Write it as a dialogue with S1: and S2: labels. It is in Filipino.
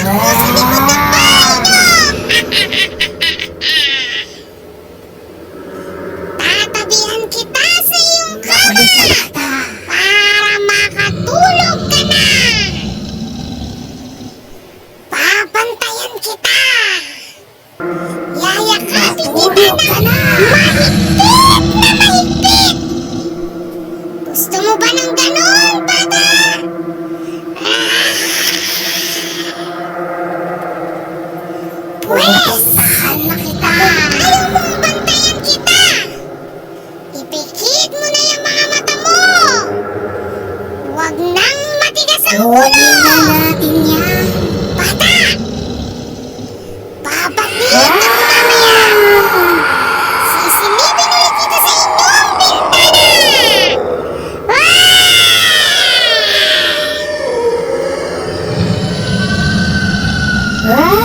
S1: ako sa likod ng bahay nyo! Tatabihan kita sa iyong kama para makatulog ka na! Papantayan kita! Yayakapin kita ng mahigpit na mahigpit! Gusto mo ba ng ganon, bata? Pwes, saan na kita? Ayaw mong bantayan kita! Ipikit mo na yung mga mata mo! Huwag nang matigas ang ulo! Huwag na natin yan! Bata! Babalik ako mamaya! Sisilipin ulit kita sa inyong bintana! Ah!